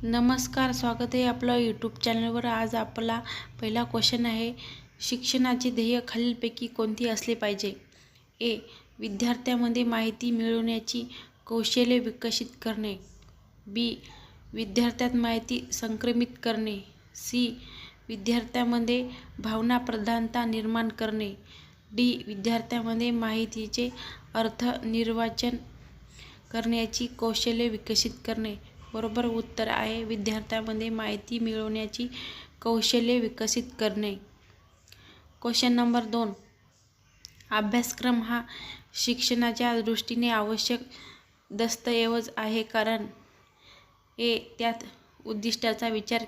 नमस्कार, स्वागत आहे आपलं यूट्यूब चॅनलवर. आज आपला पहिला क्वेश्चन आहे, शिक्षणाचे ध्येय खालीलपैकी कोणती असले पाहिजे? ए. विद्यार्थ्यांमध्ये माहिती मिळवण्याची कौशल्ये विकसित करणे. बी. विद्यार्थ्यात माहिती संक्रमित करणे. सी. विद्यार्थ्यांमध्ये भावनाप्रधानता निर्माण करणे. डी. विद्यार्थ्यांमध्ये माहितीचे अर्थ निर्वाचन करण्याची कौशल्ये विकसित करणे. बरोबर उत्तर आहे विद्यार्थ्यांमध्ये माहिती मिळवण्याची कौशल्ये विकसित करणे. Question number 2. अभ्यासक्रम हा शिक्षणाच्या दृष्टीने आवश्यक दस्तऐवज आहे कारण ए. त्यात उद्दिष्टाचा विचार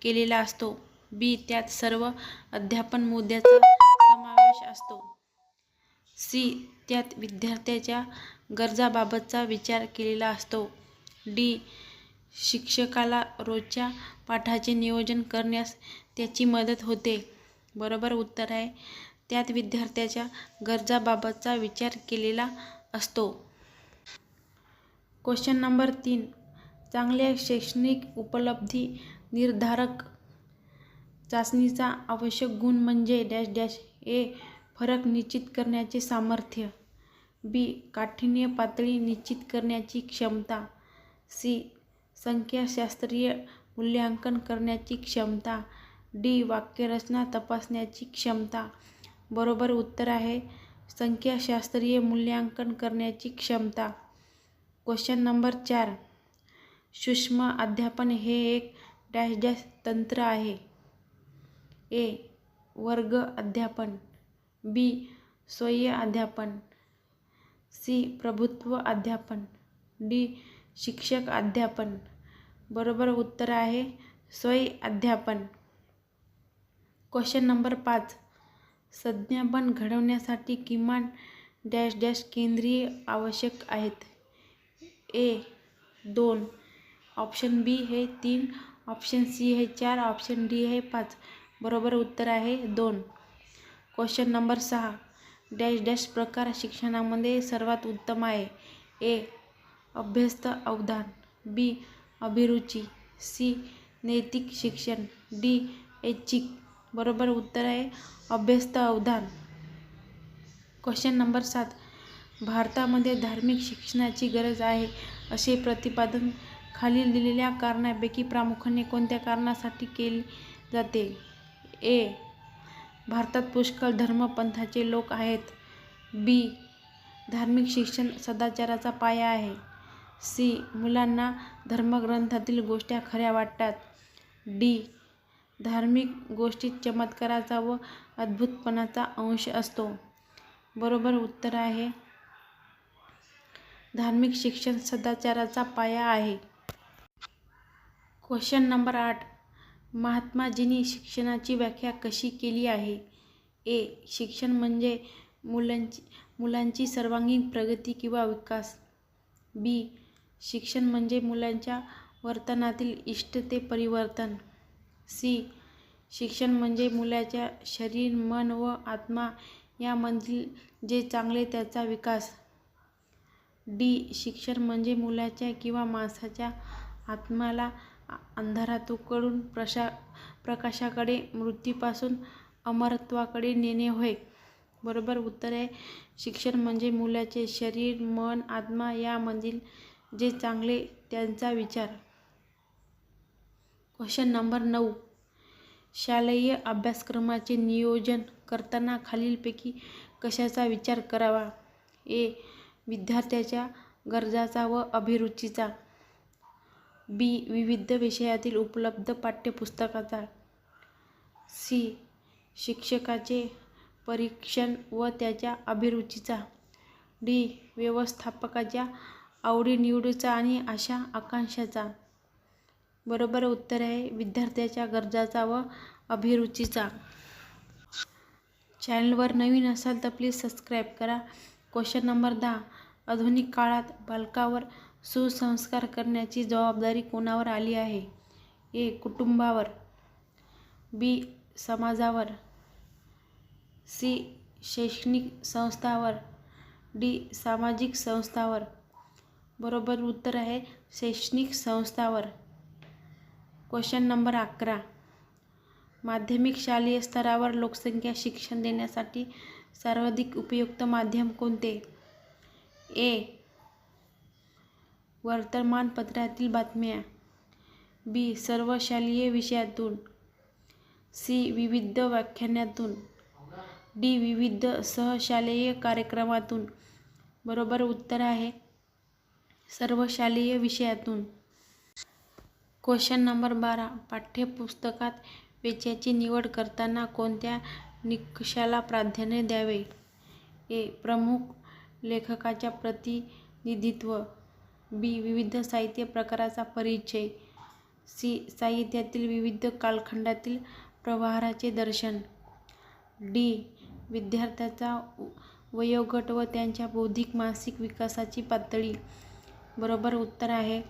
केलेला असतो. बी. त्यात सर्व अध्यापन मुद्द्यांचा समावेश असतो. सी. त्यात विद्यार्थ्याच्या गरजांबाबतचा विचार केलेला असतो. डी. शिक्षकाला रोजच्या पाठाचे नियोजन करण्यास त्याची मदत होते. बरोबर उत्तर आहे त्यात विद्यार्थ्याच्या गरजांबाबतचा विचार केलेला असतो. Question number 3. चांगल्या शैक्षणिक उपलब्धी निर्धारक चाचणीचा आवश्यक गुण म्हणजे डॅश डॅश. ए. फरक निश्चित करण्याचे सामर्थ्य. बी. काठिण्य पातळी निश्चित करण्याची क्षमता. सी. संख्याशास्त्रीय मूल्यांकन करण्याची क्षमता. डी. वाक्यरचना तपासण्याची क्षमता. बरोबर उत्तर आहे संख्याशास्त्रीय मूल्यांकन करण्याची क्षमता. Question number 4. सूक्ष्म अध्यापन हे एक डॅश डॅश तंत्र आहे. ए. वर्ग अध्यापन. बी. स्वयं अध्यापन. सी. प्रभुत्व अध्यापन. डी. शिक्षक अध्यापन. बरोबर उत्तर आहे स्वयं अध्यापन. Question number 5. संज्ञापन घडवण्यासाठी किमान डॅश डॅश केंद्रीय आवश्यक आहेत. ए. 2. ऑप्शन बी हे 3. ऑप्शन सी हे 4. ऑप्शन डी हे 5. बरोबर उत्तर आहे 2. Question number 6. डॅश डॅश प्रकार शिक्षणामध्ये सर्वात उत्तम आहे. ए. अभ्यस्त अवधान. बी. अभिरुची. सी. नैतिक शिक्षण. डी. ऐच्छिक. बरोबर उत्तर आहे अभ्यस्त अवधान. Question number 7. भारतामध्ये धार्मिक शिक्षणाची गरज आहे असे प्रतिपादन खालील दिलेल्या कारणांपैकी प्रामुख्याने कोणत्या कारणासाठी केले जाते? ए. भारतात पुष्कळ धर्मपंथाचे लोक आहेत. बी. धार्मिक शिक्षण सदाचाराचा पाया आहे. सी. मुलांना धर्मग्रंथातील गोष्टी खऱ्या वाटतात. डी. धार्मिक गोष्टीत चमत्काराचा व अद्भुतपणाचा अंश असतो. बरोबर उत्तर आहे धार्मिक शिक्षण सदाचाराचा पाया आहे. Question number 8. महात्माजींनी शिक्षणाची व्याख्या कशी केली आहे? ए. शिक्षण म्हणजे मुलांची सर्वांगीण प्रगती किंवा विकास. बी. शिक्षण म्हणजे मुलांच्या वर्तनातील इष्ट ते परिवर्तन. सी. शिक्षण म्हणजे मुलाच्या शरीर, मन व आत्मा यामधील जे चांगले त्याचा विकास. डी. शिक्षण म्हणजे मुलाच्या किंवा माणसाच्या आत्म्याला अंधारातून प्रकाशाकडे, मृत्यूपासून अमरत्वाकडे नेणे होय. बरोबर उत्तर आहे शिक्षण म्हणजे मुलाचे शरीर, मन, आत्मा यामधील जे चांगले त्याचा विचार. Question number 9. शालेय अभ्यासक्रमाचे नियोजन करताना खालीलपैकी कशाचा विचार करावा? ए. विद्यार्थ्याच्या गरजांचा व अभिरुचीचा. बी. विविध विषयातील उपलब्ध पाठ्यपुस्तकांचा. सी. शिक्षकाचे परीक्षण व त्याच्या अभिरुचीचा. डी. व्यवस्थापकाच्या आवडीनिवडीचा आणि आशा आकांक्षांचा. बरोबर उत्तर आहे विद्यार्थ्याच्या गरजांचा व अभिरुचीचा. चॅनलवर नवीन असाल तर प्लीज सबस्क्राईब करा. Question number 10. आधुनिक काळात बालकावर सुसंस्कार करण्याची जबाबदारी कोणावर आली आहे? ए. कुटुंबावर. बी. समाजावर. सी. शैक्षणिक संस्थांवर. डी. सामाजिक संस्थांवर. बरोबर उत्तर आहे शैक्षणिक संस्थांवर. Question number 11. माध्यमिक शालेय स्तरावर लोकसंख्या शिक्षण देण्यासाठी सर्वाधिक उपयुक्त माध्यम कोणते? ए. वर्तमानपत्रातील बातम्या. बी. सर्व शालेय विषयातून. सी. विविध व्याख्यानातून. डी. विविध सहशालेय कार्यक्रमातून. बरोबर उत्तर आहे सर्व शालेय विषयातून. Question number 12. पाठ्यपुस्तकात विषयाची निवड करताना कोणत्या निकषाला प्राधान्य द्यावे? ए. प्रमुख लेखकाच्या प्रतिनिधित्व. बी. विविध साहित्य प्रकाराचा परिचय. सी. साहित्यातील विविध कालखंडातील प्रवाहाचे दर्शन. डी. विद्यार्थ्याचा वयोगट व त्यांच्या बौद्धिक मानसिक विकासाची पातळी. बरोबर उत्तर आहे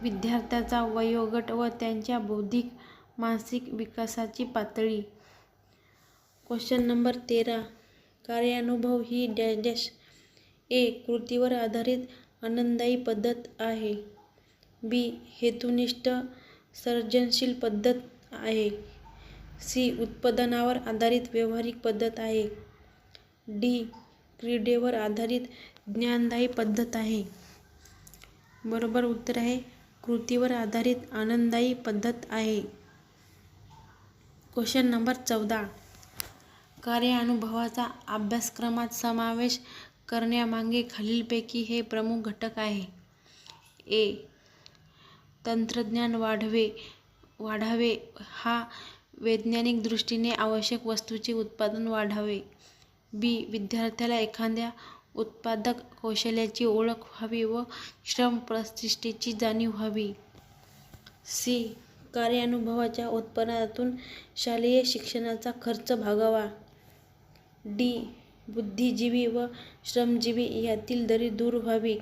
विद्यार्थ्याचा वयोगट व त्यांच्या बौद्धिक मानसिक विकासाची पातळी. Question number 13. कार्यानुभव ही डॅश डॅश. ए. कृतीवर आधारित आनंददायी पद्धत आहे. बी. हेतुनिष्ठ सर्जनशील पद्धत आहे. सी. उत्पादनावर आधारित व्यावहारिक पद्धत आहे. डी. क्रीडेवर आधारित ज्ञानदायी पद्धत आहे. बरोबर उत्तर आहे कृतीवर आधारित आनंददायी पद्धत आहे. Question number 14. कार्यानुभवाचा अभ्यासक्रमात समावेश करण्यामागे खालीलपैकी हे प्रमुख घटक आहे. ए. तंत्रज्ञान वाढावे हा वैज्ञानिक दृष्टीने आवश्यक वस्तूंचे उत्पादन वाढावे. बी. विद्यार्थ्याला एखाद्या उत्पादक कौशल्याची ओळख व्हावी व श्रमप्रतिष्ठेची जाणीव व्हावी. सी. कार्यानुभवाच्या उत्पन्नातून शालेय शिक्षणाचा खर्च भागावा. डी. बुद्धिजीवी व श्रमजीवी यातील दरी दूर व्हावी.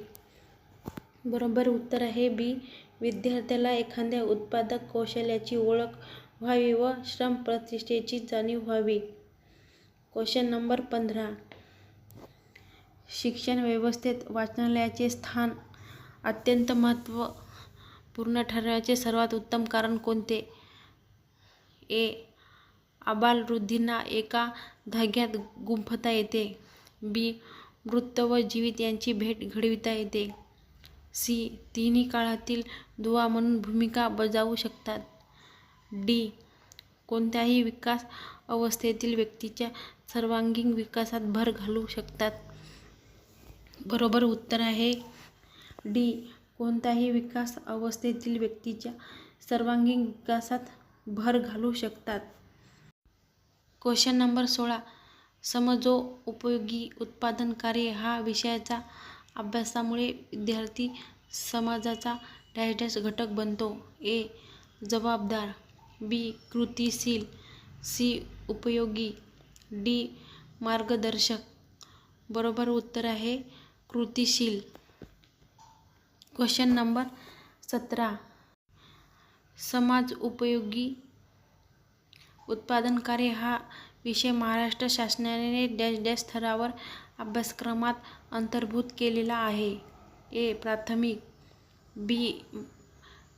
बरोबर उत्तर आहे बी. विद्यार्थ्याला एखाद्या उत्पादक कौशल्याची ओळख व्हावी व श्रमप्रतिष्ठेची जाणीव व्हावी. Question number 15. शिक्षण व्यवस्थेत वाचनालयाचे स्थान अत्यंत महत्त्वपूर्ण ठरण्याचे सर्वात उत्तम कारण कोणते? ए. आबालवृद्धींना एका धाग्यात गुंफता येते. बी. मृत व जीवित यांची भेट घडविता येते. सी. तिन्ही काळातील दुवा म्हणून भूमिका बजावू शकतात. डी. कोणत्याही विकास अवस्थेतील व्यक्तीच्या सर्वांगीण विकासात भर घालू शकतात. बरोबर उत्तर आहे डी. कोणत्याही विकास अवस्थेतील व्यक्तीच्या सर्वांगीण विकासात भर घालू शकतात. Question number 16. समाजोपयोगी उत्पादन कार्य हा विषयाच्या अभ्यासामुळे विद्यार्थी समाजाचा डॅश डॅश घटक बनतो. ए. जबाबदार. बी. कृतिशील. सी. उपयोगी. डी. मार्गदर्शक. बरोबर उत्तर आहे कृतिशील. Question number 17. समाजोपयोगी उत्पादन कार्य हा विषय महाराष्ट्र शासनाने डॅश डॅश स्तरावर अभ्यासक्रमात अंतर्भूत केलेला आहे. ए. प्राथमिक. बी.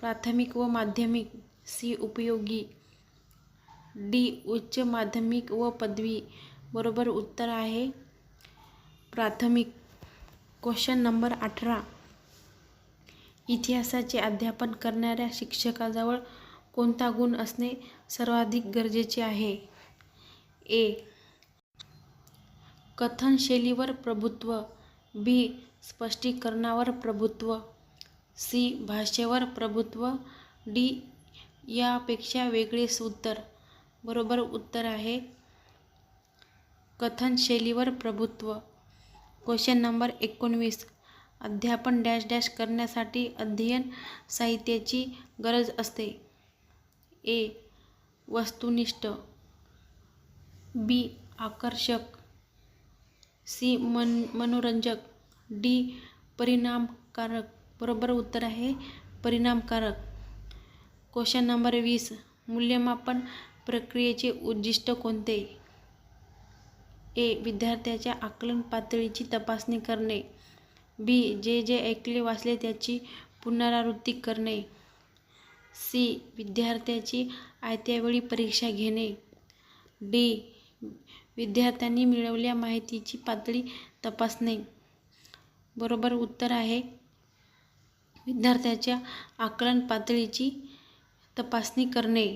प्राथमिक व माध्यमिक. सी. उपयोगी. डी. उच्च माध्यमिक व पदवी. बरोबर उत्तर आहे प्राथमिक. Question number 18. इतिहासाचे अध्यापन करणाऱ्या शिक्षकाजवळ कोणता गुण असणे सर्वाधिक गरजेचे आहे? ए. कथनशैलीवर प्रभुत्व. बी. स्पष्टीकरणावर प्रभुत्व. सी. भाषेवर प्रभुत्व. डी. यापेक्षा वेगळे उत्तर. बरोबर उत्तर आहे कथनशैलीवर प्रभुत्व. Question number 19. अध्यापन डॅश डॅश करण्यासाठी अध्ययन साहित्याची गरज असते. ए. वस्तुनिष्ठ. बी. आकर्षक. सी. मनोरंजक. डी. परिणामकारक. बरोबर उत्तर आहे परिणामकारक. Question number 20. मूल्यमापन प्रक्रियेचे उद्दिष्ट कोणते? ए. विद्यार्थ्याच्या आकलन पातळीची तपासणी करणे. बी. जे ऐकले वाचले त्याची पुनरावृत्ती करणे. सी. विद्यार्थ्याची आयत्या वेळी परीक्षा घेणे. डी. विद्यार्थ्यांनी मिळवलेल्या माहितीची पातळी तपासणे. बरोबर उत्तर आहे विद्यार्थ्याच्या आकलन पातळीची तपासणी करणे.